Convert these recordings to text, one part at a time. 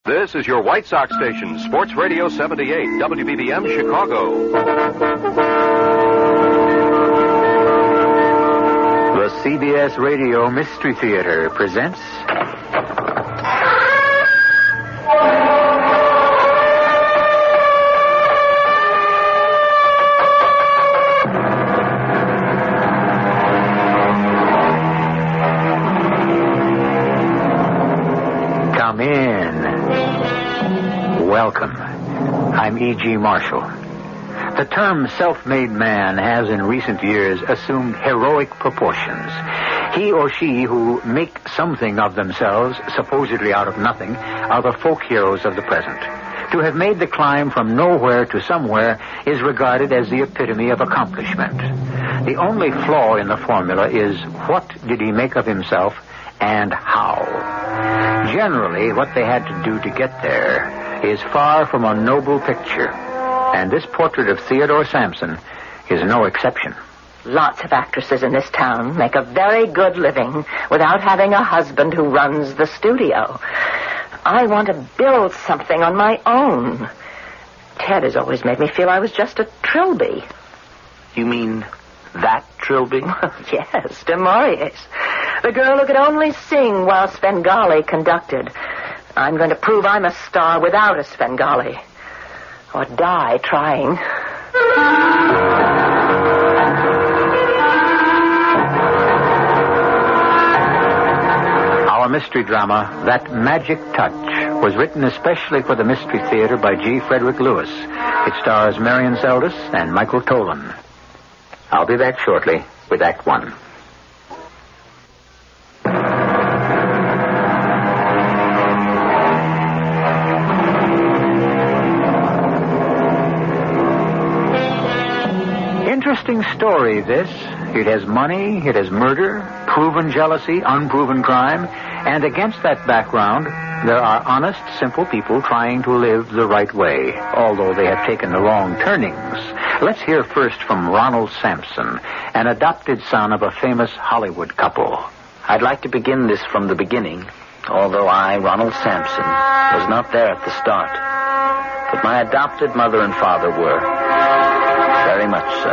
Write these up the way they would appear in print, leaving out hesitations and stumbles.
This is your White Sox station, Sports Radio 78, WBBM Chicago. The CBS Radio Mystery Theater presents... Come in. Welcome. I'm E.G. Marshall. The term self-made man has in recent years assumed heroic proportions. He or she who make something of themselves, supposedly out of nothing, are the folk heroes of the present. To have made the climb from nowhere to somewhere is regarded as the epitome of accomplishment. The only flaw in the formula is what did he make of himself and how? Generally, what they had to do to get there is far from a noble picture. And this portrait of Theodore Sampson is no exception. Lots of actresses in this town make a very good living without having a husband who runs the studio. I want to build something on my own. Ted has always made me feel I was just a trilby. You mean that trilby? Yes, de Maurier's. The girl who could only sing while Svengali conducted. I'm going to prove I'm a star without a Svengali. Or die trying. Our mystery drama, That Magic Touch, was written especially for the Mystery Theater by G. Frederick Lewis. It stars Marion Seldes and Michael Tolan. I'll be back shortly with Act One. Interesting story, this. It has money, it has murder, proven jealousy, unproven crime, and against that background, there are honest, simple people trying to live the right way, although they have taken the wrong turnings. Let's hear first from Ronald Sampson, an adopted son of a famous Hollywood couple. I'd like to begin this from the beginning, although I, Ronald Sampson, was not there at the start. But my adopted mother and father were. Very much so.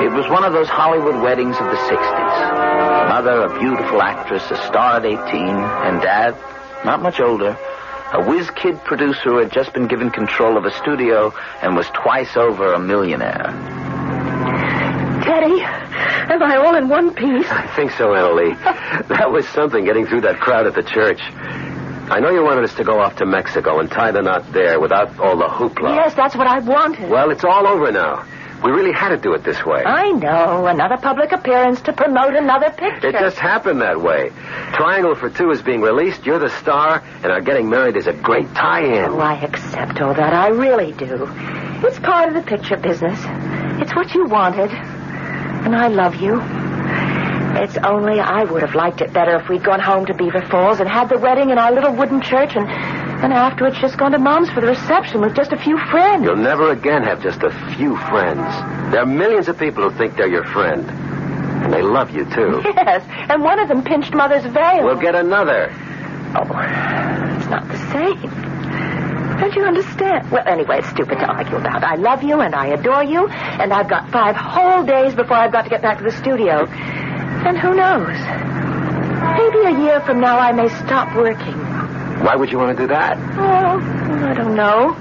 It was one of those Hollywood weddings of the 60s. Mother, a beautiful actress, a star at 18, and Dad, not much older, a whiz-kid producer who had just been given control of a studio and was twice over a millionaire. Teddy, am I all in one piece? I think so, Annalie. That was something, getting through that crowd at the church. I know you wanted us to go off to Mexico and tie the knot there without all the hoopla. Yes, that's what I wanted. Well, it's all over now. We really had to do it this way. I know. Another public appearance to promote another picture. It just happened that way. Triangle for Two is being released, you're the star, and our getting married is a great tie-in. Oh, I accept all that. I really do. It's part of the picture business. It's what you wanted. And I love you. It's only I would have liked it better if we'd gone home to Beaver Falls and had the wedding in our little wooden church and afterwards just gone to Mom's for the reception with just a few friends. You'll never again have just a few friends. There are millions of people who think they're your friend. And they love you, too. Yes, and one of them pinched Mother's veil. We'll get another. Oh, it's not the same. Don't you understand? Well, anyway, it's stupid to argue about. I love you and I adore you, and I've got 5 whole days before I've got to get back to the studio. And who knows? Maybe a year from now I may stop working. Why would you want to do that? Oh, I don't know.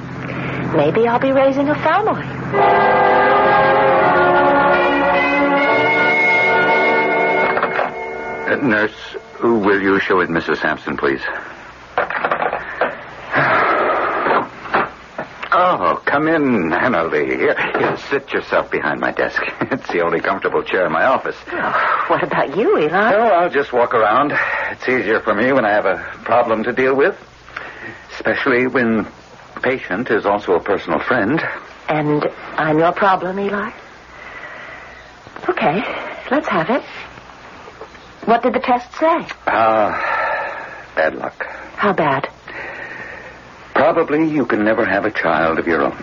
Maybe I'll be raising a family. Nurse, will you show in Mrs. Sampson, please? Oh, come in, Annalie. Here, sit yourself behind my desk. It's the only comfortable chair in my office. Oh, what about you, Eli? Oh, I'll just walk around. It's easier for me when I have a problem to deal with. Especially when the patient is also a personal friend. And I'm your problem, Eli? Okay, let's have it. What did the test say? Bad luck. How bad? Probably you can never have a child of your own.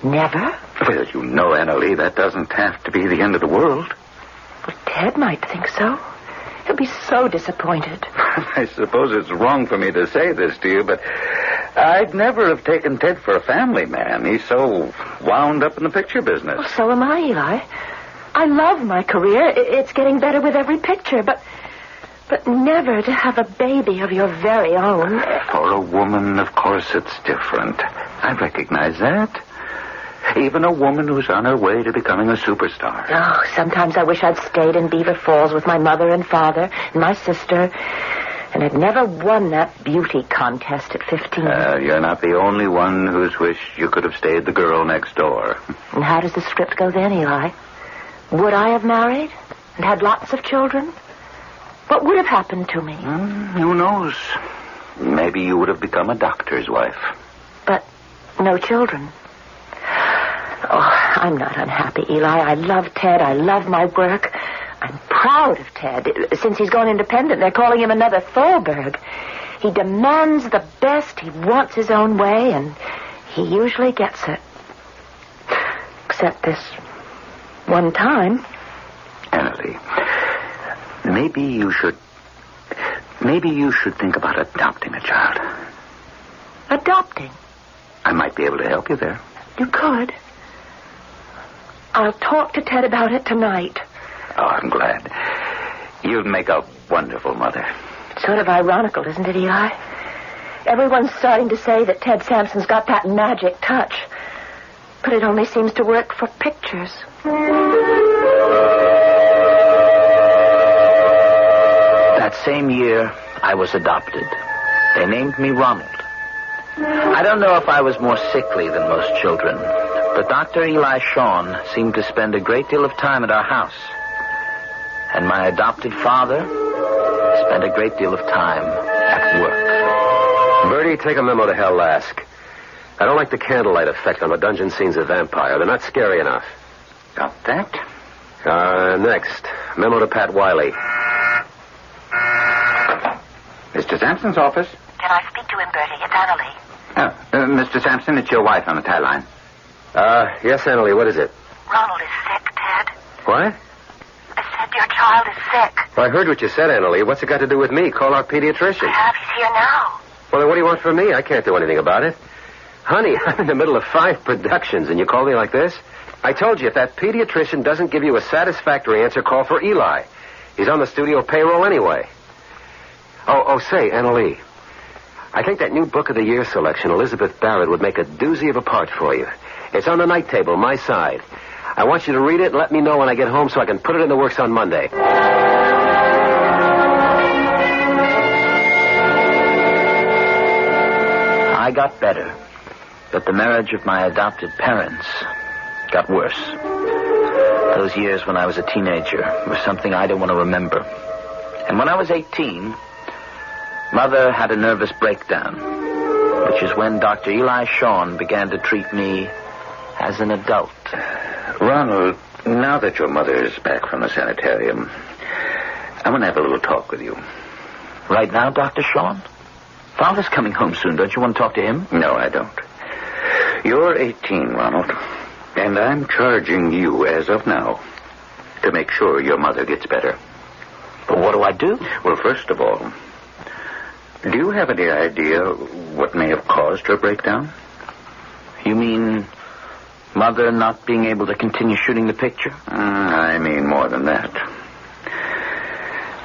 Never? Well, you know, Annalie, that doesn't have to be the end of the world. But Ted might think so. He'll be so disappointed. I suppose it's wrong for me to say this to you, but I'd never have taken Ted for a family man. He's so wound up in the picture business. Well, so am I, Eli. I love my career. It's getting better with every picture, but never to have a baby of your very own. For a woman, of course, it's different. I recognize that. Even a woman who's on her way to becoming a superstar. Oh, sometimes I wish I'd stayed in Beaver Falls with my mother and father and my sister, and had never won that beauty contest at 15. You're not the only one who's wished you could have stayed the girl next door. And how does the script go then, Eli? Would I have married and had lots of children? What would have happened to me? Who knows? Maybe you would have become a doctor's wife. But no children. Oh, I'm not unhappy, Eli. I love Ted. I love my work. I'm proud of Ted. Since he's gone independent, they're calling him another Thalberg. He demands the best. He wants his own way, and he usually gets it. Except this one time. Annalie, maybe you should think about adopting a child. Adopting? I might be able to help you there. You could. I'll talk to Ted about it tonight. Oh, I'm glad. You'd make a wonderful mother. Sort of ironical, isn't it, Eli? Everyone's starting to say that Ted Sampson's got that magic touch. But it only seems to work for pictures. That same year, I was adopted. They named me Ronald. I don't know if I was more sickly than most children, but Dr. Eli Shawn seemed to spend a great deal of time at our house. And my adopted father spent a great deal of time at work. Bertie, take a memo to Hal Lask. I don't like the candlelight effect on the dungeon scenes of Vampire. They're not scary enough. Got that? Next, memo to Pat Wiley. Mr. Sampson's office. Can I speak to him, Bertie? It's Annalie. Mr. Sampson, it's your wife on the tie line. Yes, Annalie, what is it? Ronald is sick, Ted. What? I said your child is sick. Well, I heard what you said, Annalie. What's it got to do with me? Call our pediatrician. He's here now. Well, then what do you want from me? I can't do anything about it. Honey, I'm in the middle of 5 productions, and you call me like this? I told you, if that pediatrician doesn't give you a satisfactory answer, call for Eli. He's on the studio payroll anyway. Say, Annalie, I think that new Book of the Year selection, Elizabeth Barrett, would make a doozy of a part for you. It's on the night table, my side. I want you to read it and let me know when I get home so I can put it in the works on Monday. I got better, but the marriage of my adopted parents got worse. Those years when I was a teenager were something I don't want to remember. And when I was 18... Mother had a nervous breakdown, which is when Dr. Eli Shawn began to treat me as an adult. Ronald, now that your mother is back from the sanitarium, I want to have a little talk with you. Right now, Dr. Shawn? Father's coming home soon. Don't you want to talk to him? No, I don't. You're 18, Ronald, and I'm charging you, as of now, to make sure your mother gets better. But what do I do? Well, first of all, do you have any idea what may have caused her breakdown? You mean Mother not being able to continue shooting the picture? I mean more than that.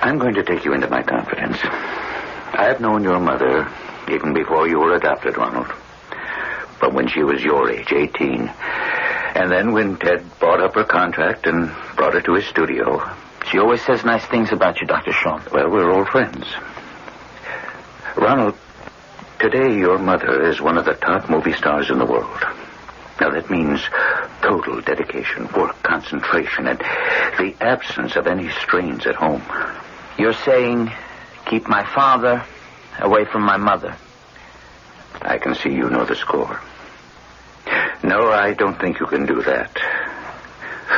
I'm going to take you into my confidence. I've known your mother even before you were adopted, Ronald. But when she was your age, 18. And then when Ted bought up her contract and brought her to his studio. She always says nice things about you, Dr. Shawn. Well, we're old friends. Ronald, today your mother is one of the top movie stars in the world. Now, that means total dedication, work, concentration, and the absence of any strains at home. You're saying keep my father away from my mother. I can see you know the score. No, I don't think you can do that.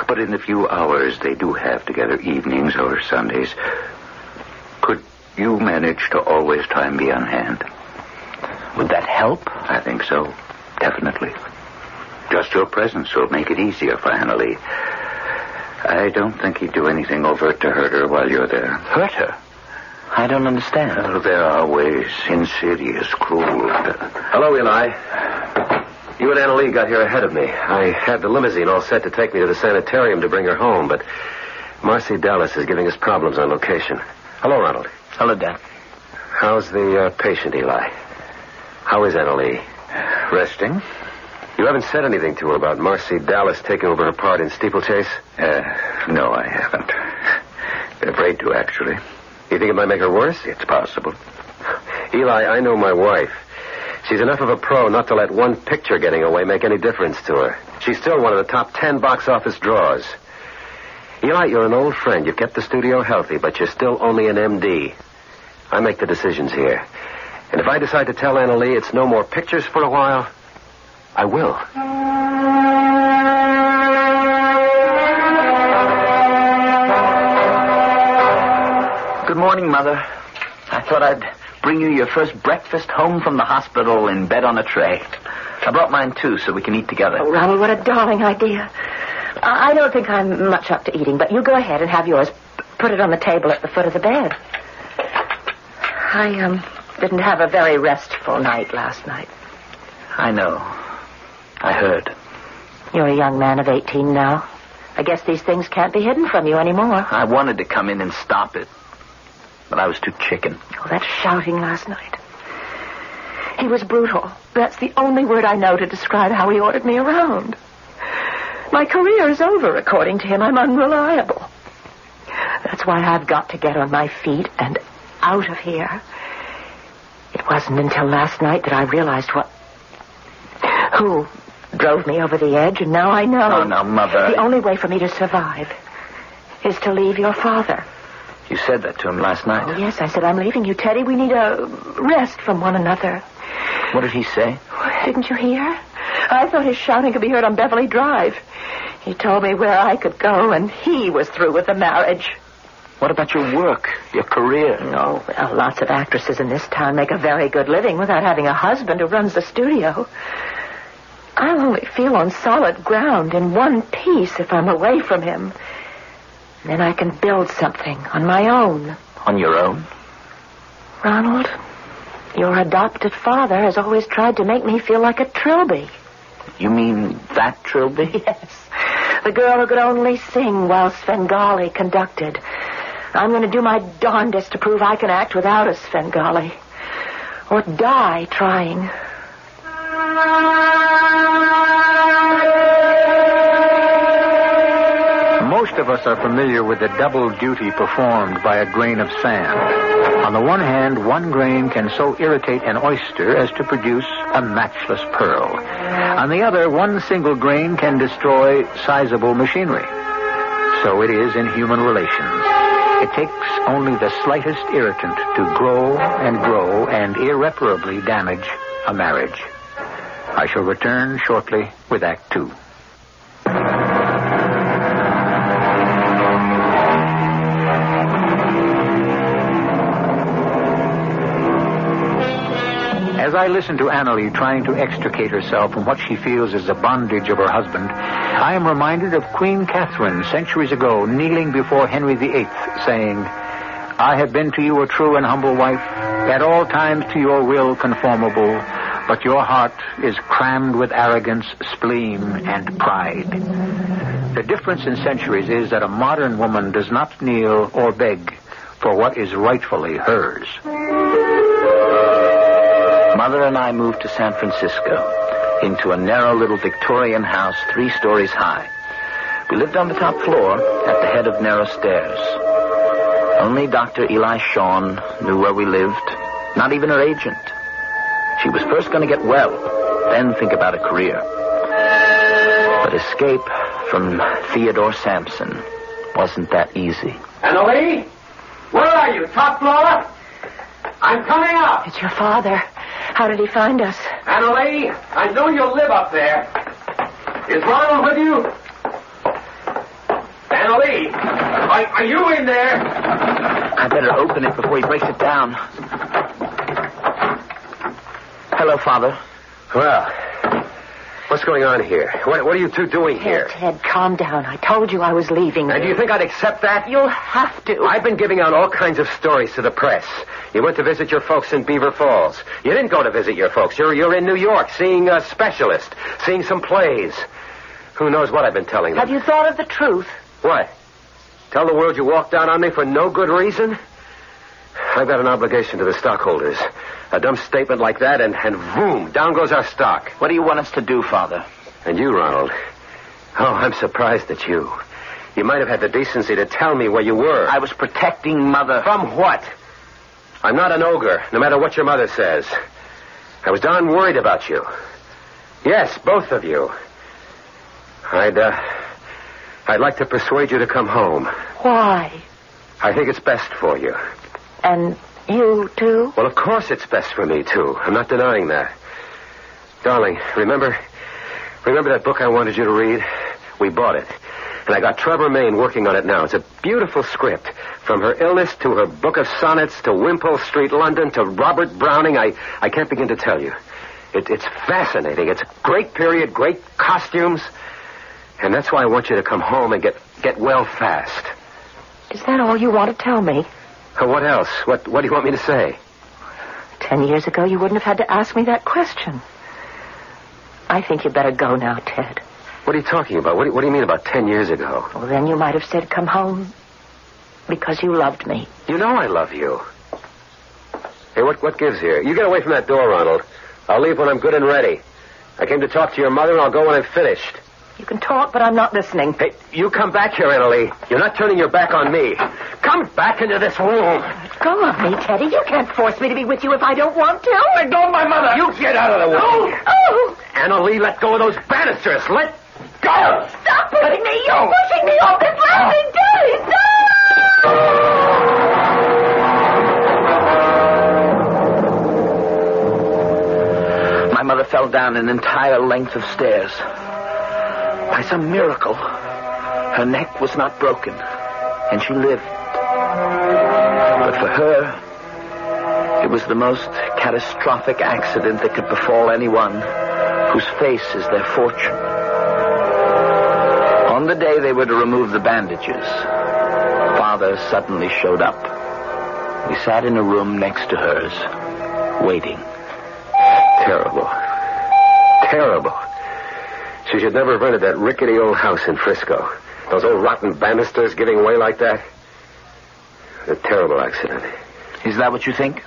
But in the few hours they do have together, evenings or Sundays, could you manage to always try and be on hand? Would that help? I think so. Definitely. Just your presence will make it easier for Annalie. I don't think he'd do anything overt to hurt her while you're there. Hurt her? I don't understand. Well, there are ways. Insidious, cruel. Hello, Eli. You and Annalee got here ahead of me. I had the limousine all set to take me to the sanitarium to bring her home, but Marcy Dallas is giving us problems on location. Hello, Ronald. Hello, Dad. How's the patient, Eli? How is Annalee? Resting? You haven't said anything to her about Marcy Dallas taking over her part in Steeplechase? No, I haven't. Afraid to, actually. You think it might make her worse? It's possible. Eli, I know my wife. She's enough of a pro not to let one picture getting away make any difference to her. She's still one of the top 10 box office draws. Eli, you're an old friend. You've kept the studio healthy, but you're still only an MD. I make the decisions here. And if I decide to tell Annalee it's no more pictures for a while, I will. Good morning, Mother. I thought I'd bring you your first breakfast home from the hospital in bed on a tray. I brought mine, too, so we can eat together. Oh, Ronald, what a darling idea. I don't think I'm much up to eating, but you go ahead and have yours. Put it on the table at the foot of the bed. I didn't have a very restful night last night. I know. I heard. You're a young man of 18 now. I guess these things can't be hidden from you anymore. I wanted to come in and stop it, but I was too chicken. Oh, that shouting last night. He was brutal. That's the only word I know to describe how he ordered me around. My career is over, according to him. I'm unreliable. That's why I've got to get on my feet and out of here. It wasn't until last night that I realized who drove me over the edge, and now I know. Oh, now, Mother. The only way for me to survive is to leave your father. You said that to him last night. Oh, yes, I said, I'm leaving you, Teddy. We need a rest from one another. What did he say? Didn't you hear? I thought his shouting could be heard on Beverly Drive. He told me where I could go, and he was through with the marriage. What about your work, your career? Oh, well, lots of actresses in this town make a very good living without having a husband who runs the studio. I'll only feel on solid ground in one piece if I'm away from him. Then I can build something on my own. On your own? Ronald, your adopted father has always tried to make me feel like a trilby. You mean that trilby? Yes. The girl who could only sing while Svengali conducted. I'm going to do my darndest to prove I can act without a Svengali. Or die trying. Most of us are familiar with the double duty performed by a grain of sand. On the one hand, one grain can so irritate an oyster as to produce a matchless pearl. On the other, one single grain can destroy sizable machinery. So it is in human relations. It takes only the slightest irritant to grow and irreparably damage a marriage. I shall return shortly with Act Two. As I listen to Annalee trying to extricate herself from what she feels is the bondage of her husband, I am reminded of Queen Catherine centuries ago kneeling before Henry VIII, saying, I have been to you a true and humble wife, at all times to your will conformable, but your heart is crammed with arrogance, spleen, and pride. The difference in centuries is that a modern woman does not kneel or beg for what is rightfully hers. Mother and I moved to San Francisco, into a narrow little Victorian house 3 stories high. We lived on the top floor at the head of narrow stairs. Only Dr. Eli Shawn knew where we lived, not even her agent. She was first going to get well, then think about a career. But escape from Theodore Sampson wasn't that easy. Annalee? Where are you? Top floor? I'm coming up. It's your father. How did he find us? Annalee, I know you live up there. Is Ronald with you? Annalee, are you in there? I better open it before he breaks it down. Hello, Father. Well, What's going on here? What are you two doing here? Ted, calm down. I told you I was leaving. And do you think I'd accept that? You'll have to. I've been giving out all kinds of stories to the press. You went to visit your folks in Beaver Falls. You didn't go to visit your folks. You're in New York seeing a specialist, seeing some plays. Who knows what I've been telling them? Have you thought of the truth? What? Tell the world you walked out on me for no good reason? I've got an obligation to the stockholders. A dumb statement like that, and boom, down goes our stock. What do you want us to do, Father? And you, Ronald. Oh, I'm surprised at you. You might have had the decency to tell me where you were. I was protecting Mother. From what? I'm not an ogre, no matter what your mother says. I was darn worried about you. Yes, both of you. I'd like to persuade you to come home. Why? I think it's best for you. And you, too? Well, of course it's best for me, too. I'm not denying that. Darling, remember that book I wanted you to read? We bought it. And I got Trevor Maine working on it now. It's a beautiful script. From her illness to her book of sonnets to Wimpole Street, London, to Robert Browning. I can't begin to tell you. It's fascinating. It's a great period, great costumes. And that's why I want you to come home and get well fast. Is that all you want to tell me? What else? What do you want me to say? 10 years ago, you wouldn't have had to ask me that question. I think you better go now, Ted. What are you talking about? What do you mean about 10 years ago? Well, then you might have said come home because you loved me. You know I love you. Hey, what gives here? You get away from that door, Ronald. I'll leave when I'm good and ready. I came to talk to your mother, and I'll go when I'm finished. You can talk, but I'm not listening. Hey, you come back here, Annalie. You're not turning your back on me. Come back into this room. Let go of me, Teddy. You can't force me to be with you if I don't want to. Let go of my mother. You get out of the way. Oh! Annalie, let go of those banisters. Let go. Stop pushing me. You're pushing me off this landing, Teddy. Stop! My mother fell down an entire length of stairs. By some miracle, her neck was not broken, and she lived. But for her, it was the most catastrophic accident that could befall anyone whose face is their fortune. On the day they were to remove the bandages, Father suddenly showed up. We sat in a room next to hers, waiting. Terrible. Terrible. She should never have rented that rickety old house in Frisco. Those old rotten banisters giving way like that. A terrible accident. Is that what you think?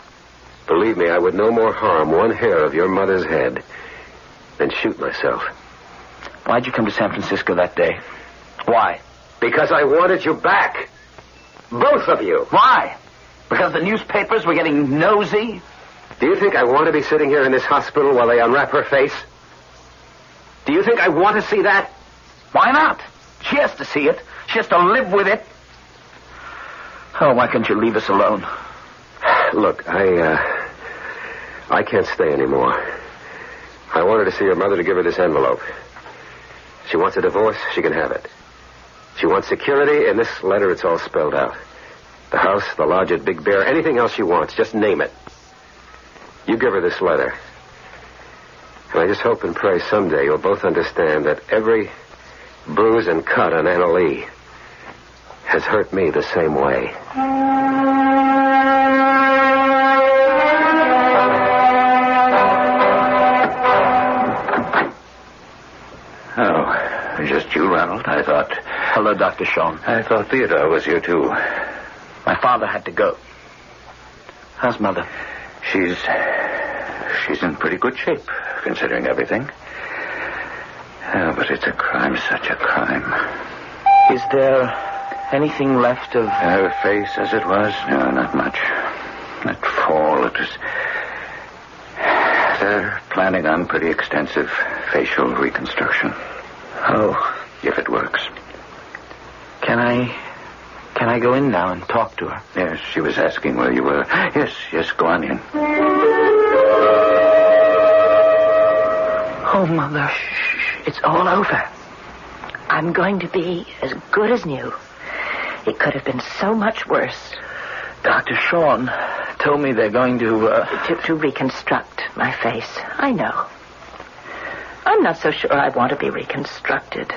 Believe me, I would no more harm one hair of your mother's head than shoot myself. Why'd you come to San Francisco that day? Why? Because I wanted you back. Both of you. Why? Because the newspapers were getting nosy? Do you think I want to be sitting here in this hospital while they unwrap her face? Do you think I want to see that? Why not? She has to see it. She has to live with it. Oh, why can't you leave us alone? Look, I can't stay anymore. I wanted to see your mother to give her this envelope. She wants a divorce, she can have it. She wants security. In this letter, it's all spelled out. The house, the lodge at Big Bear, anything else she wants, just name it. You give her this letter. And I just hope and pray someday you'll both understand that every bruise and cut on Annalie has hurt me the same way. Oh, just you, Ronald? I thought... Hello, Dr. Sean. I thought Theodore was here, too. My father had to go. How's Mother? She's in pretty good shape, considering everything. Oh, but it's a crime, such a crime. Is there anything left of... Her face as it was? No, not much. That fall, it was... They're planning on pretty extensive facial reconstruction. Oh. If it works. Can I go in now and talk to her? Yes, she was asking where you were. Yes, go on in. Oh, Mother, it's all over. I'm going to be as good as new. It could have been so much worse. Dr. Sean told me they're going to... To reconstruct my face. I know. I'm not so sure I want to be reconstructed.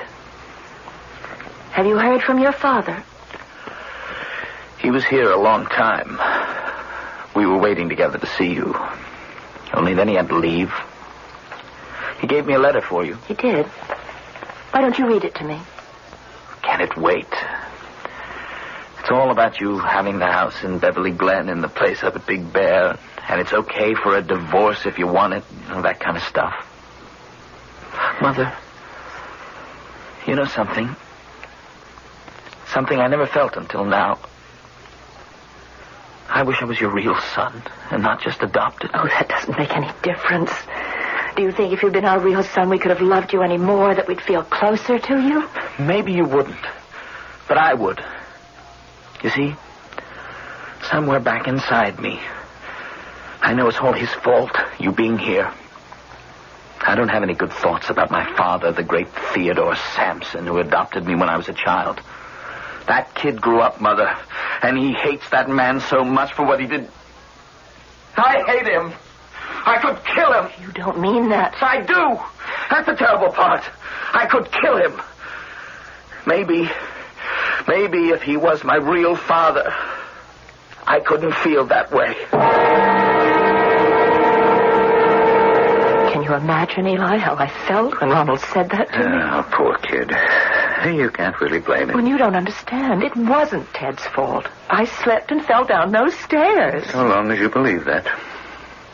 Have you heard from your father? He was here a long time. We were waiting together to see you. Only then he had to leave. He gave me a letter for you. He did? Why don't you read it to me? Can it wait? It's all about you having the house in Beverly Glen and the place up at Big Bear, and it's okay for a divorce if you want it, that kind of stuff. Mother, you know something? Something I never felt until now. I wish I was your real son and not just adopted. Oh, that doesn't make any difference. Do you think if you'd been our real son, we could have loved you any more, that we'd feel closer to you? Maybe you wouldn't, but I would. You see, somewhere back inside me, I know it's all his fault, you being here. I don't have any good thoughts about my father, the great Theodore Sampson, who adopted me when I was a child. That kid grew up, Mother, and he hates that man so much for what he did. I hate him. I could kill him. You don't mean that. I do. That's the terrible part. I could kill him. Maybe if he was my real father, I couldn't feel that way. Can you imagine, Eli, how I felt when Ronald said that to me? Oh, poor kid. You can't really blame him. When you don't understand, it wasn't Ted's fault. I slipped and fell down those stairs. So long as you believe that.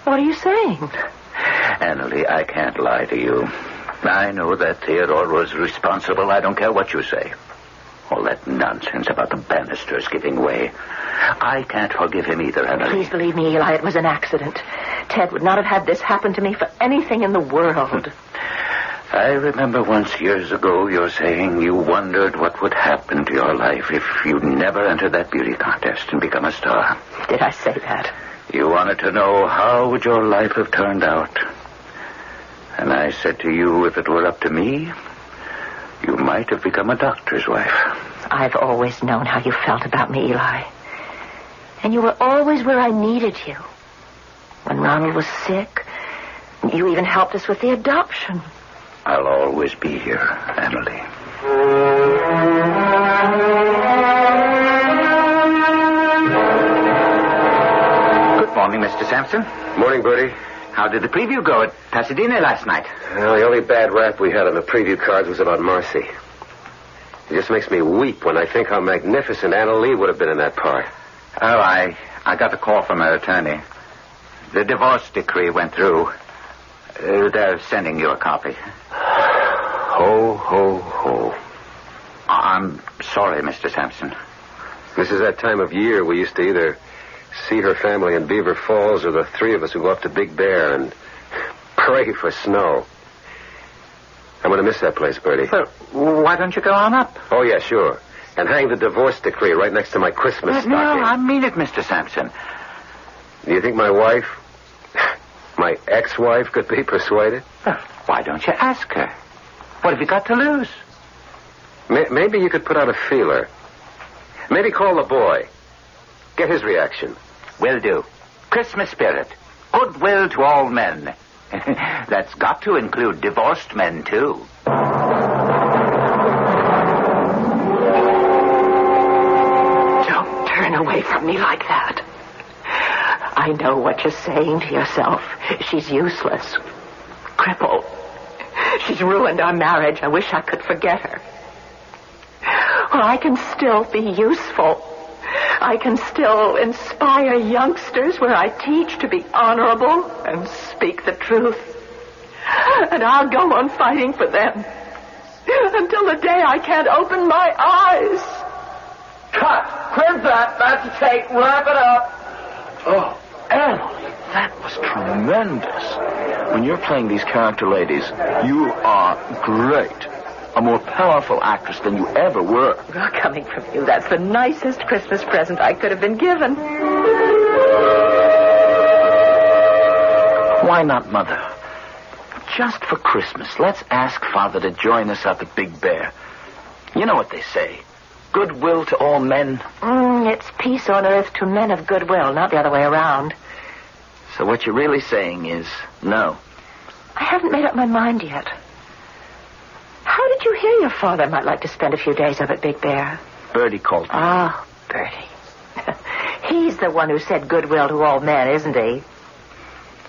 What are you saying? Annalie, I can't lie to you. I know that Theodore was responsible. I don't care what you say. All that nonsense about the banisters giving way. I can't forgive him either, Annalie. Please believe me, Eli, it was an accident. Ted would not have had this happen to me for anything in the world. I remember once years ago you're saying you wondered what would happen to your life if you'd never entered that beauty contest and become a star. Did I say that? You wanted to know how would your life have turned out. And I said to you, if it were up to me, you might have become a doctor's wife. I've always known how you felt about me, Eli. And you were always where I needed you. When Ronald was sick, you even helped us with the adoption. I'll always be here, Annalie. Good morning, Mr. Sampson. Morning, Bertie. How did the preview go at Pasadena last night? Well, the only bad rap we had on the preview cards was about Marcy. It just makes me weep when I think how magnificent Anna Lee would have been in that part. Oh, I got a call from her attorney. The divorce decree went through. They're sending you a copy. Ho, ho, ho. I'm sorry, Mr. Sampson. This is that time of year we used to either see her family in Beaver Falls or the three of us who go up to Big Bear and pray for snow. I'm going to miss that place, Bertie. Well, why don't you go on up? Oh, yeah, sure. And hang the divorce decree right next to my Christmas stocking. No, I mean it, Mr. Sampson. Do you think my wife, my ex-wife, could be persuaded? Well, why don't you ask her? What have you got to lose? Maybe you could put out a feeler. Maybe call the boy. Get his reaction. Will do. Christmas spirit. Goodwill to all men. That's got to include divorced men, too. Don't turn away from me like that. I know what you're saying to yourself. She's useless. Crippled. She's ruined our marriage. I wish I could forget her. Well, I can still be useful. I can still inspire youngsters where I teach to be honorable and speak the truth. And I'll go on fighting for them until the day I can't open my eyes. Cut! Quit that! That's a take. Wrap it up. Oh, Annalie, that was tremendous. When you're playing these character ladies, you are great. A more powerful actress than you ever were. Well, coming from you, that's the nicest Christmas present I could have been given. Why not, Mother? Just for Christmas, let's ask Father to join us up at Big Bear. You know what they say. Goodwill to all men. It's peace on earth to men of goodwill, not the other way around. So what you're really saying is no. I haven't made up my mind yet. you hear your father might like to spend a few days up at Big Bear? Bertie called me. Ah, Bertie. He's the one who said goodwill to all men, isn't he?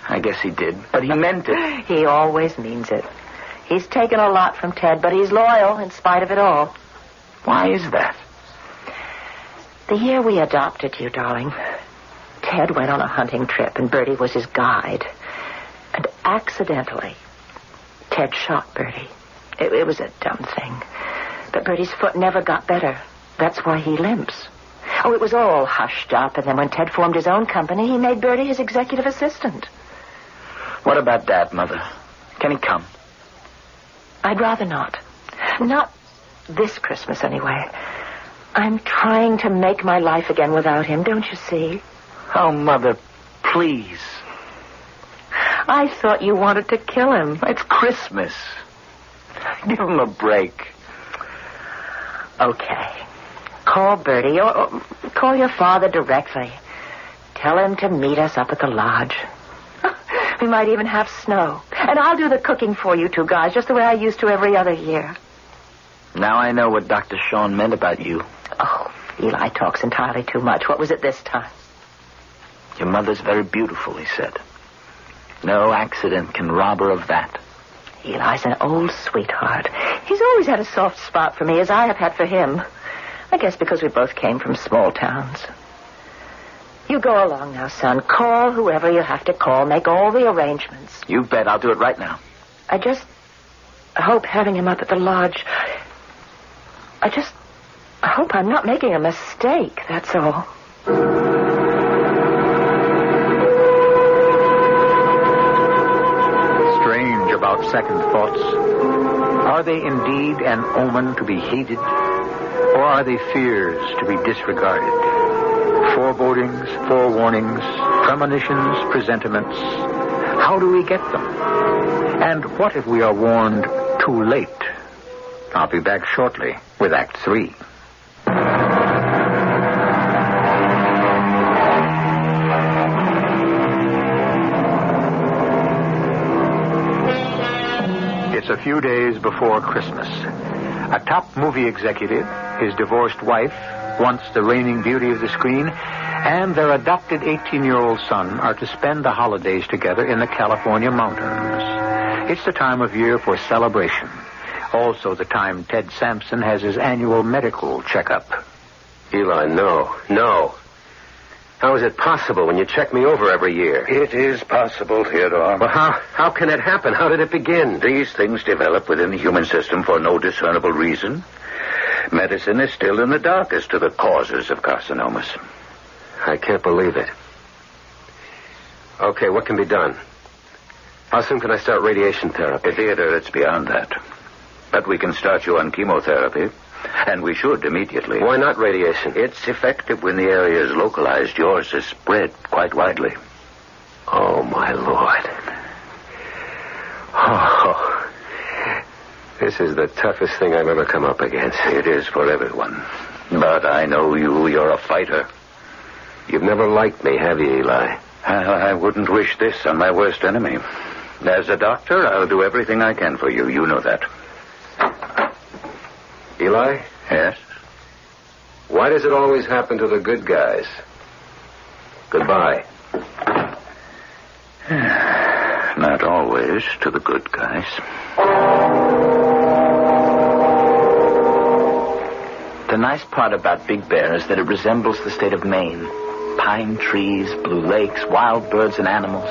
I guess he did, but he meant it. He always means it. He's taken a lot from Ted, but he's loyal in spite of it all. Why is that? The year we adopted you, darling, Ted went on a hunting trip, and Bertie was his guide. And accidentally, Ted shot Bertie. It was a dumb thing. But Bertie's foot never got better. That's why he limps. Oh, it was all hushed up, and then when Ted formed his own company, he made Bertie his executive assistant. What about Dad, Mother? Can he come? I'd rather not. Not this Christmas, anyway. I'm trying to make my life again without him, don't you see? Oh, Mother, please. I thought you wanted to kill him. It's Christmas. Give him a break. Okay. Call Bertie or call your father directly. Tell him to meet us up at the lodge. We might even have snow. And I'll do the cooking for you two guys, just the way I used to every other year. Now I know what Dr. Sean meant about you. Oh, Eli talks entirely too much. What was it this time? Your mother's very beautiful, he said. No accident can rob her of that. Eli's an old sweetheart. He's always had a soft spot for me, as I have had for him. I guess because we both came from small towns. You go along now, son. Call whoever you have to call. Make all the arrangements. You bet. I'll do it right now. I just hope having him up at the lodge... I hope I'm not making a mistake, that's all. Strange about second thoughts. Are they indeed an omen to be heeded? Or are they fears to be disregarded? Forebodings, forewarnings, premonitions, presentiments. How do we get them? And what if we are warned too late? I'll be back shortly with Act 3. It's a few days before Christmas. A top movie executive, his divorced wife, once the reigning beauty of the screen, and their adopted 18-year-old son are to spend the holidays together in the California mountains. It's the time of year for celebration. Also the time Ted Sampson has his annual medical checkup. Eli, no. How is it possible when you check me over every year? It is possible, Theodore. Well, how can it happen? How did it begin? These things develop within the human system for no discernible reason. Medicine is still in the dark as to the causes of carcinomas. I can't believe it. Okay, what can be done? How soon can I start radiation therapy? Theodore, it's beyond that. But we can start you on chemotherapy, and we should immediately. Why not radiation? It's effective when the area is localized. Yours is spread quite widely. Oh, my Lord. Oh, this is the toughest thing I've ever come up against. It is for everyone. But I know you're a fighter. You've never liked me, have you, Eli? I wouldn't wish this on my worst enemy. As a doctor, I'll do everything I can for you. You know that. Eli? Yes? Why does it always happen to the good guys? Goodbye. Not always to the good guys. The nice part about Big Bear is that it resembles the state of Maine. Pine trees, blue lakes, wild birds and animals.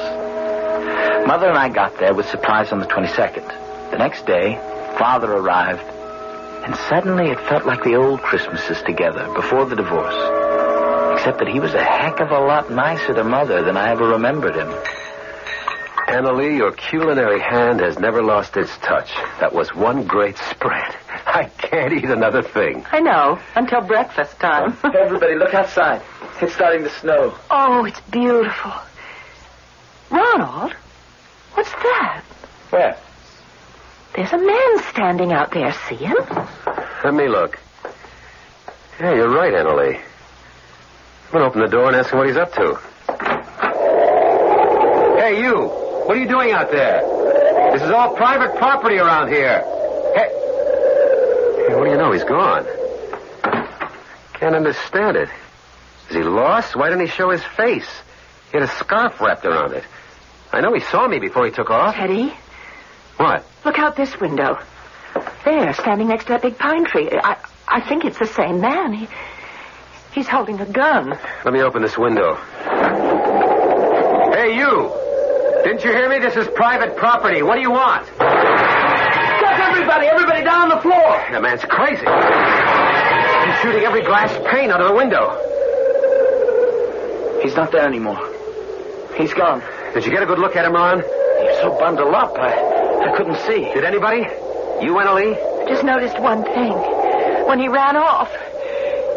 Mother and I got there with supplies on the 22nd. The next day, Father arrived. And suddenly it felt like the old Christmases together, before the divorce. Except that he was a heck of a lot nicer to Mother than I ever remembered him. Annalee, your culinary hand has never lost its touch. That was one great spread. I can't eat another thing. I know, until breakfast time. Hey, everybody, look outside. It's starting to snow. Oh, it's beautiful. Ronald, what's that? Where? There's a man standing out there, see him? Let me look. Yeah, you're right, Annalee. I'm going to open the door and ask him what he's up to. Hey, you! What are you doing out there? This is all private property around here. Hey, What do you know? He's gone. Can't understand it. Is he lost? Why didn't he show his face? He had a scarf wrapped around it. I know he saw me before he took off. Teddy, What? look out this window. There, standing next to that big pine tree. I think it's the same man. He's holding a gun. Let me open this window. Hey, you! Didn't you hear me? This is private property. What do you want? Stop everybody! Everybody down on the floor! That man's crazy. He's shooting every glass pane out of the window. He's not there anymore. He's gone. Did you get a good look at him, Ron? He's so bundled up, I couldn't see. Did anybody? You, Annalee? Just noticed one thing. When he ran off,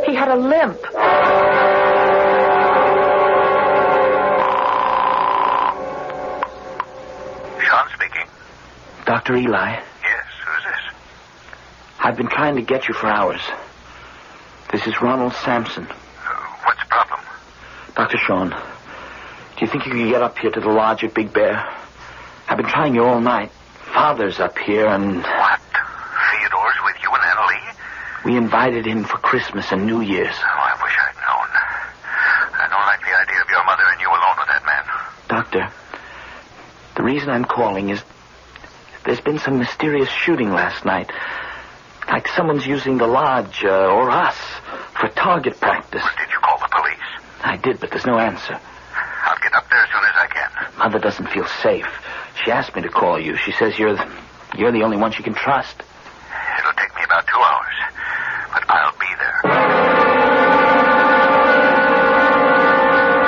he had a limp. Sean speaking. Dr. Eli, Yes, who's this? I've been trying to get you for hours. This is Ronald Sampson. What's the problem? Dr. Sean, do you think you can get up here to the lodge at Big Bear? I've been trying you all night. Father's up here, and What? Theodore's with you and Annalee? we invited him for Christmas and New Year's. Oh, I wish I'd known. I don't like the idea of your mother and you alone with that man. Doctor, the reason I'm calling is there's been some mysterious shooting last night. Like someone's using the lodge, or us, for target practice. Did you call the police? I did, but there's no answer. I'll get up there as soon as I can. Mother doesn't feel safe. She asked me to call you. She says you're the only one she can trust. It'll take me about 2 hours, but I'll be there.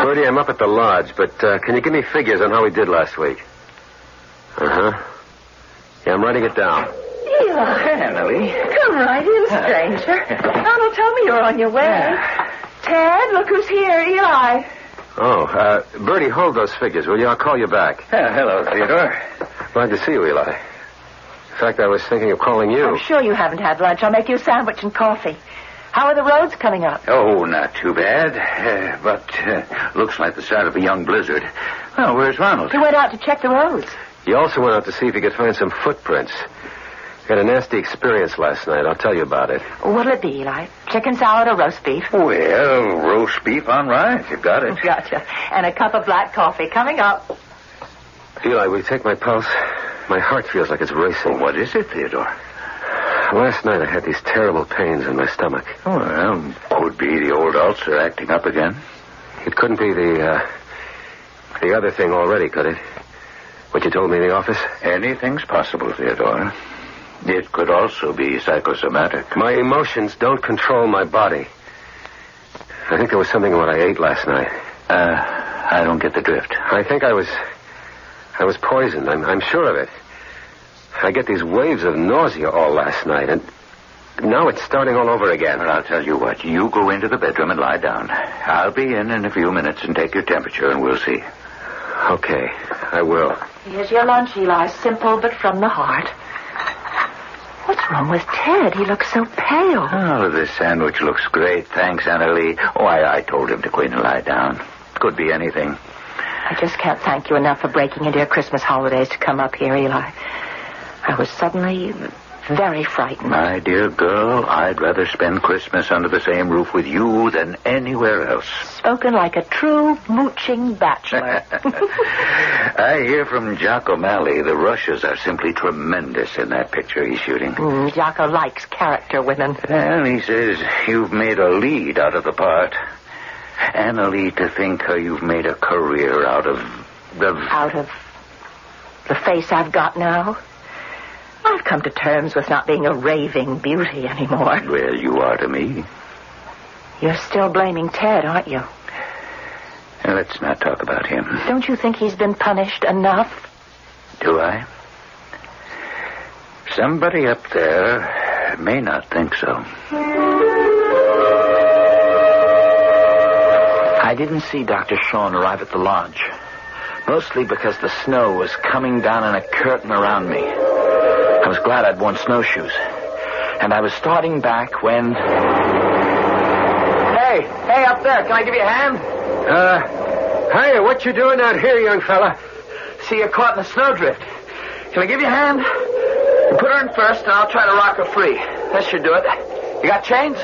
Bertie, I'm up at the lodge, but can you give me figures on how we did last week? Uh-huh. Yeah, I'm writing it down. Eli. Annalee. Come right in, stranger. Donald told me you were on your way. Ted, look who's here, Eli. Oh, Bertie, hold those figures, will you? I'll call you back. Hello, Theodore. Glad to see you, Eli. In fact, I was thinking of calling you. I'm sure you haven't had lunch. I'll make you a sandwich and coffee. How are the roads coming up? Oh, not too bad. But looks like the start of a young blizzard. Well, where's Ronald? He went out to check the roads. He also went out to see if he could find some footprints. Had a nasty experience last night. I'll tell you about it. What'll it be, Eli? Chicken salad or roast beef? Well, roast beef on rice. You've got it. Gotcha. And a cup of black coffee coming up. Eli, will you take my pulse? My heart feels like it's racing. Well, what is it, Theodore? Last night I had these terrible pains in my stomach. Well, could be the old ulcer acting up again. It couldn't be the other thing already, could it? What you told me in the office? Anything's possible, Theodore. It could also be psychosomatic. My emotions don't control my body. I think there was something in what I ate last night. I don't get the drift. I think I was poisoned. I'm sure of it. I get these waves of nausea all last night, and now it's starting all over again. Well, I'll tell you what. You go into the bedroom and lie down. I'll be in a few minutes and take your temperature, and we'll see. Okay, I will. Here's your lunch, Eli. Simple, but from the heart. What's wrong with Ted? He looks so pale. Oh, this sandwich looks great. Thanks, Annalee. Oh, I told him to go in and lie down. Could be anything. I just can't thank you enough for breaking into your Christmas holidays to come up here, Eli. I was suddenly very frightened. My dear girl, I'd rather spend Christmas under the same roof with you than anywhere else. Spoken like a true mooching bachelor. I hear from Jock O'Malley the Rushes are simply tremendous in that picture he's shooting. Jocko likes character women. Well, he says you've made a lead out of the part. Annalee, to think how you've made a career out of the face I've got now. I've come to terms with not being a raving beauty anymore. Well, you are to me. You're still blaming Ted, aren't you? Now, let's not talk about him. Don't you think he's been punished enough? Do I? Somebody up there may not think so. I didn't see Dr. Sean arrive at the lodge. Mostly because the snow was coming down in a curtain around me. I was glad I'd worn snowshoes. And I was starting back when... Hey, up there, can I give you a hand? Hey, what you doing out here, young fella? See, you're caught in a snowdrift. Can I give you a hand? You put her in first, and I'll try to rock her free. That should do it. You got chains?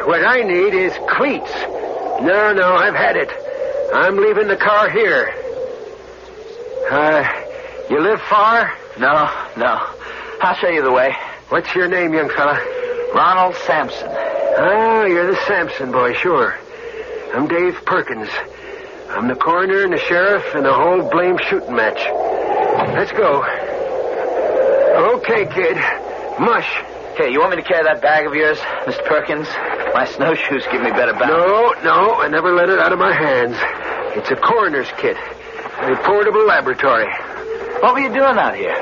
What I need is cleats. No, I've had it. I'm leaving the car here. You live far? No. I'll show you the way. What's your name, young fella? Ronald Sampson. Oh, you're the Sampson boy, sure. I'm Dave Perkins. I'm the coroner and the sheriff and the whole blame shooting match. Let's go. Okay, kid. Mush. Hey, you want me to carry that bag of yours, Mr. Perkins? My snowshoes give me better balance. No, I never let it out of my hands. It's a coroner's kit. A portable laboratory. What were you doing out here?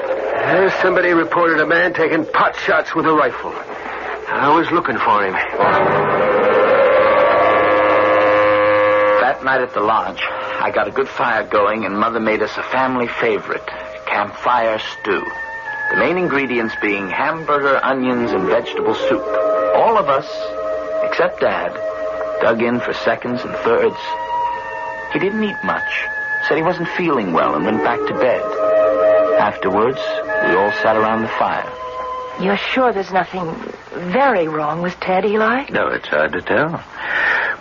Somebody reported a man taking pot shots with a rifle. I was looking for him. That night at the lodge, I got a good fire going, and Mother made us a family favorite, campfire stew. The main ingredients being hamburger, onions, and vegetable soup. All of us, except Dad, dug in for seconds and thirds. He didn't eat much, said he wasn't feeling well, and went back to bed. Afterwards, we all sat around the fire. You're sure there's nothing very wrong with Ted, Eli? No, it's hard to tell.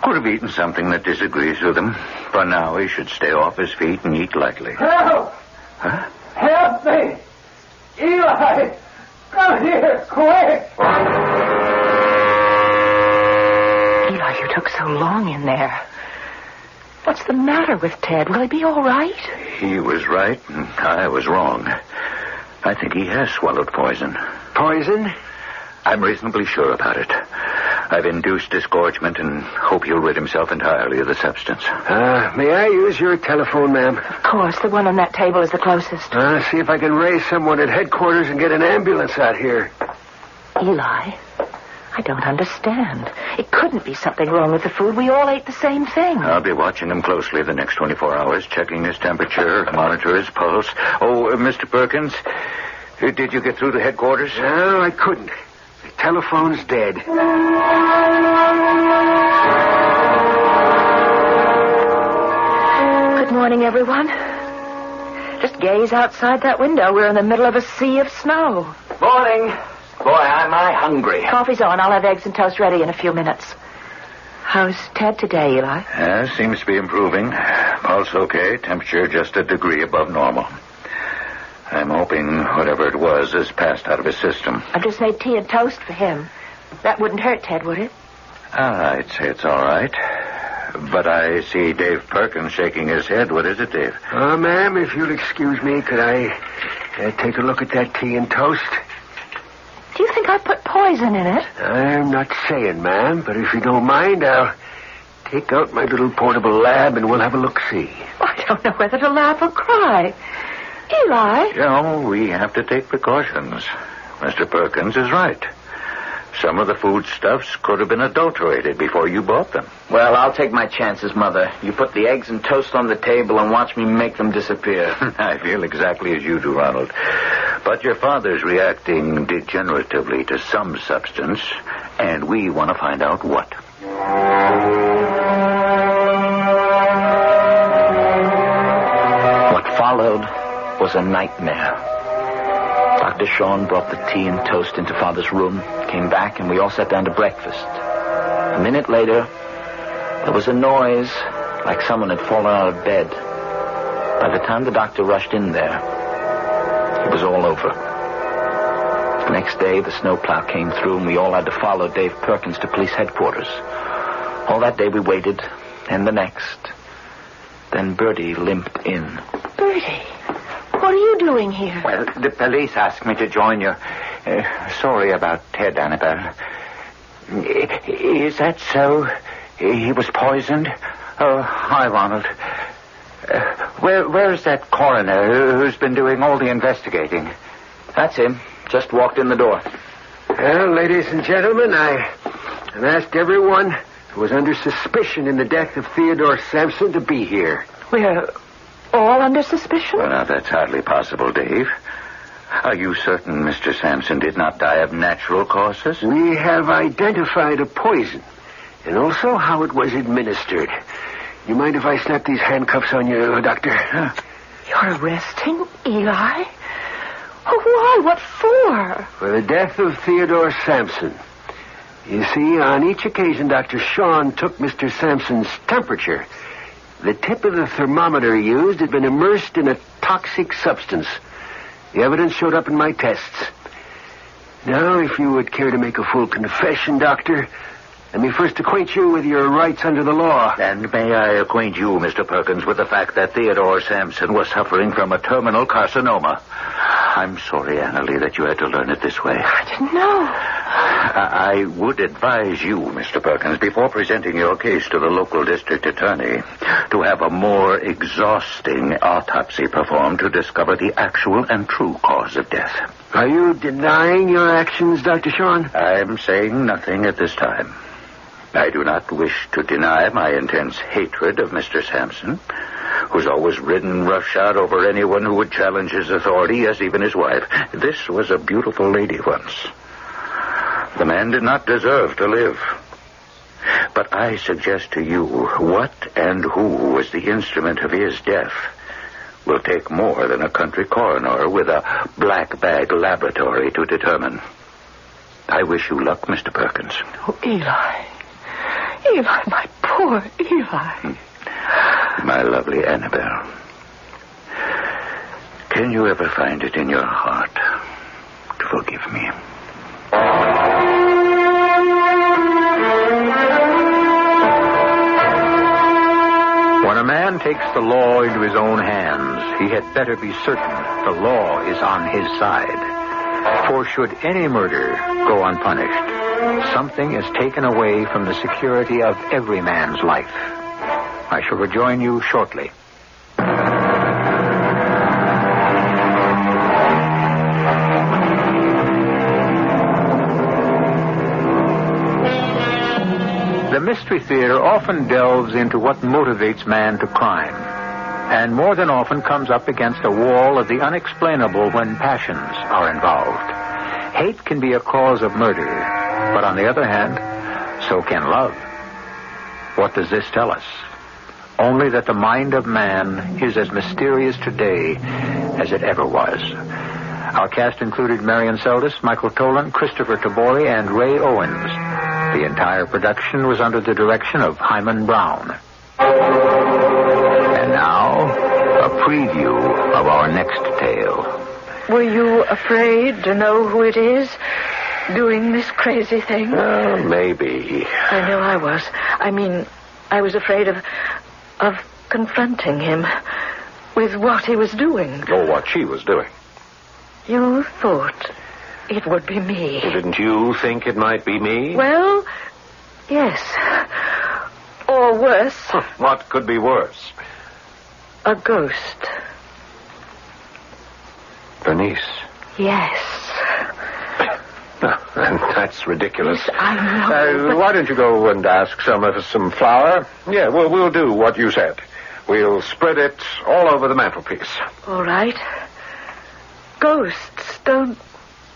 Could have eaten something that disagrees with him. For now, he should stay off his feet and eat lightly. Help! Huh? Help me! Eli! Come here, quick! Eli, you took so long in there. What's the matter with Ted? Will he be all right? He was right, and I was wrong. I think he has swallowed poison. Poison? I'm reasonably sure about it. I've induced disgorgement and hope he'll rid himself entirely of the substance. May I use your telephone, ma'am? Of course, the one on that table is the closest. See if I can raise someone at headquarters and get an ambulance out here. Eli, I don't understand. It couldn't be something wrong with the food. We all ate the same thing. I'll be watching him closely the next 24 hours, checking his temperature, monitor his pulse. Oh, Mr. Perkins, did you get through to headquarters? No, I couldn't. The telephone's dead. Good morning, everyone. Just gaze outside that window. We're in the middle of a sea of snow. Morning. Boy, am I hungry. Coffee's on. I'll have eggs and toast ready in a few minutes. How's Ted today, Eli? Seems to be improving. Pulse okay. Temperature just a degree above normal. I'm hoping whatever it was has passed out of his system. I've just made tea and toast for him. That wouldn't hurt Ted, would it? I'd say it's all right. But I see Dave Perkins shaking his head. What is it, Dave? Ma'am, if you'll excuse me, could I take a look at that tea and toast? Do you think I put poison in it? I'm not saying, ma'am, but if you don't mind, I'll take out my little portable lab and we'll have a look-see. I don't know whether to laugh or cry. Eli? You know, we have to take precautions. Mr. Perkins is right. Some of the foodstuffs could have been adulterated before you bought them. Well, I'll take my chances, Mother. You put the eggs and toast on the table and watch me make them disappear. I feel exactly as you do, Ronald. But your father's reacting degeneratively to some substance, and we want to find out what. What followed was a nightmare. Dr. Sean brought the tea and toast into Father's room, came back, and we all sat down to breakfast. A minute later, there was a noise like someone had fallen out of bed. By the time the doctor rushed in there, it was all over. The next day, the snowplow came through, and we all had to follow Dave Perkins to police headquarters. All that day we waited, and the next. Then Bertie limped in. Bertie, what are you doing here? Well, the police asked me to join you. Sorry about Ted, Annabelle. Is that so? He was poisoned? Oh, hi, Ronald. Where's that coroner who's been doing all the investigating? That's him. Just walked in the door. Well, ladies and gentlemen, I've asked everyone who was under suspicion in the death of Theodore Sampson to be here. We're all under suspicion? Well, now, that's hardly possible, Dave. Are you certain Mr. Sampson did not die of natural causes? We have identified a poison, and also how it was administered. You mind if I snap these handcuffs on you, Doctor? You're arresting Eli? Oh, why? What for? For the death of Theodore Sampson. You see, on each occasion, Dr. Sean took Mr. Sampson's temperature. The tip of the thermometer he used had been immersed in a toxic substance. The evidence showed up in my tests. Now, if you would care to make a full confession, Doctor, let me first acquaint you with your rights under the law. And may I acquaint you, Mr. Perkins, with the fact that Theodore Sampson was suffering from a terminal carcinoma. I'm sorry, Annalie, that you had to learn it this way. I didn't know. I would advise you, Mr. Perkins, before presenting your case to the local district attorney, to have a more exhausting autopsy performed to discover the actual and true cause of death. Are you denying your actions, Dr. Sean? I'm saying nothing at this time. I do not wish to deny my intense hatred of Mr. Sampson, who's always ridden roughshod over anyone who would challenge his authority, yes, even his wife. This was a beautiful lady once. The man did not deserve to live. But I suggest to you, what and who was the instrument of his death will take more than a country coroner with a black bag laboratory to determine. I wish you luck, Mr. Perkins. Oh, Eli. Eli, my poor Eli. My lovely Annabelle. Can you ever find it in your heart to forgive me? When a man takes the law into his own hands, he had better be certain the law is on his side. For should any murder go unpunished, something is taken away from the security of every man's life. I shall rejoin you shortly. The Mystery Theater often delves into what motivates man to crime, and more than often comes up against a wall of the unexplainable when passions are involved. Hate can be a cause of murder, but on the other hand, so can love. What does this tell us? Only that the mind of man is as mysterious today as it ever was. Our cast included Marion Seldes, Michael Tolan, Christopher Tabori, and Ray Owens. The entire production was under the direction of Hyman Brown. And now, a preview of our next tale. Were you afraid to know who it is doing this crazy thing? Maybe. I know I was. I mean, I was afraid of confronting him with what he was doing. Or what she was doing. You thought it would be me. Well, didn't you think it might be me? Well, yes. Or worse. What could be worse? A ghost. Bernice. Yes. That's ridiculous. Yes, I know. Why don't you go and ask some of us some flour? Yeah, we'll do what you said. We'll spread it all over the mantelpiece. All right. Ghosts don't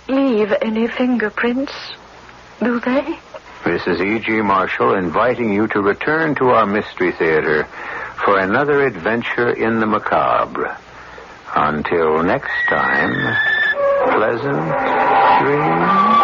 leave any fingerprints, do they? This is E.G. Marshall inviting you to return to our Mystery Theater for another adventure in the macabre. Until next time, pleasant dreams.